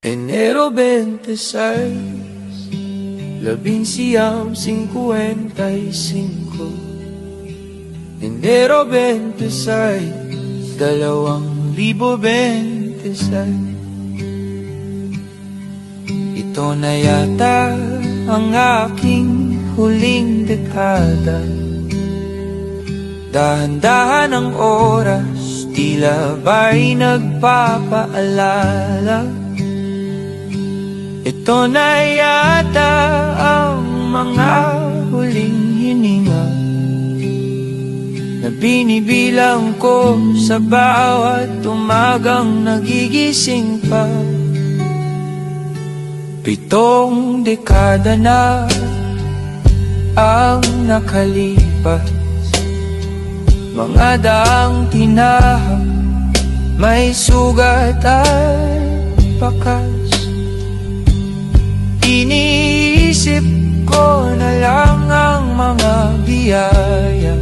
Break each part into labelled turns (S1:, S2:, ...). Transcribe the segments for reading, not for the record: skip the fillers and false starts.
S1: Enero 26, 1955. Enero 26, 2026. Ito na yata ang aking huling dekada. Dahan-dahan ang oras, tila ba'y nagpapaalala. Ito na yata ang mga huling hininga na binibilang ko sa bawat umagang nagigising pa. 7 dekada na ang nakalipas, mga daang tinahak, may sugat at bakas. Iniisip ko na lang ang mga biyaya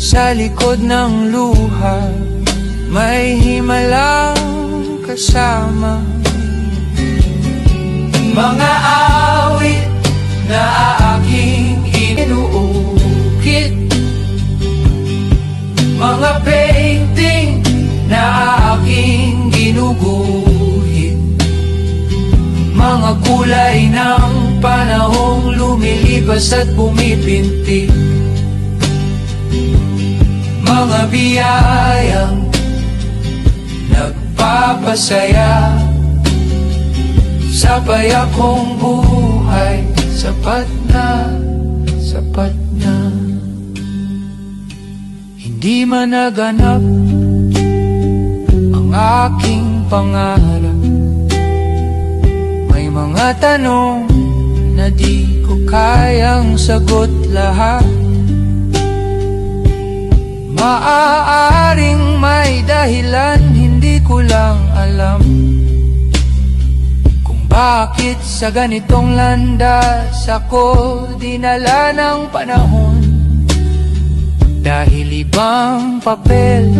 S1: sa likod ng luha, may himalang kasama. Mga awit na aking inuukit, mga painting na aking ginuguhit, mga kulay ng panahong lumilipas at pumipintig, mga biyayang nagpapasaya sa payak kong buhay. Sapat na, sapat na. Hindi man naganap ang aking pangarap, may mga tanong na di ko kayang sagot lahat. Maaaring may dahilan, hindi ko lang alam kung bakit sa ganitong landas ako dinala ng panahon. Dahil ibang papel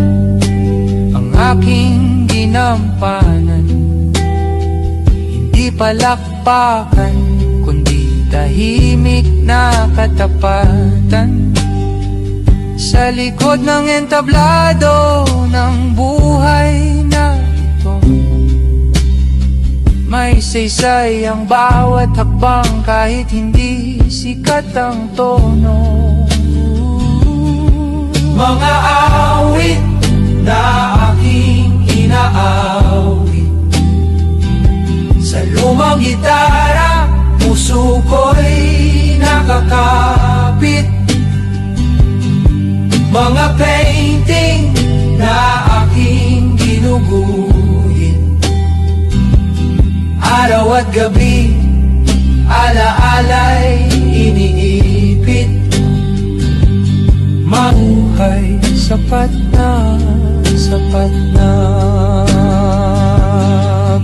S1: ang aking ginampanan, hindi palakpakan kundi tahimik na katapatan. Sa likod ng entablado ng buhay na ito, may saysay ang bawat hakbang kahit hindi sikat ang tono. Mga awit na aking inaawit, sa lumang gitara puso ko'y nakakapit. Mga painting na aking ginuguhit, araw at gabi, alaala'y iniipit. Mabuhay, sapat na, sapat na.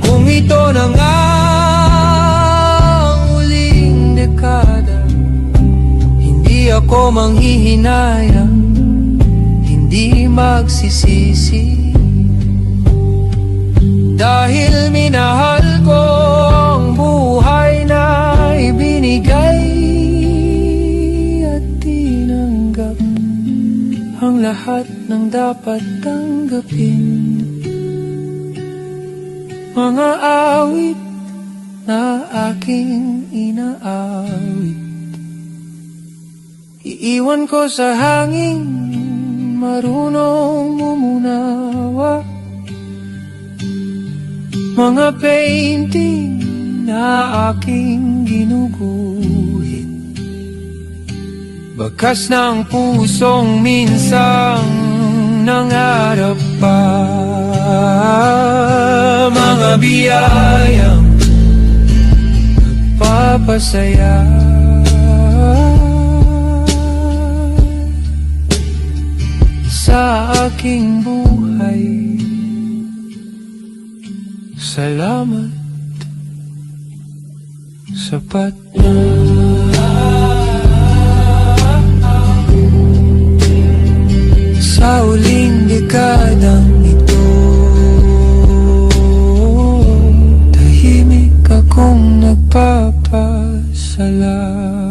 S1: Kung ito na nga ang huling dekada, hindi ako manghihinayang, hindi magsisisi, dahil minahal ko ang buhay na ibinigay at tinanggap ang lahat ng dapat tanggapin. Mga awit na aking inaawit, iiwan ko sa hangin, marunong umunawa. Mga painting na aking ginuguhit, bakas ng pusong minsang nangarap pa. Mga biyayang nagpapasaya sa aking buhay. Salamat, sapat na. Sa huling dekadang ito, nagpapasalamat.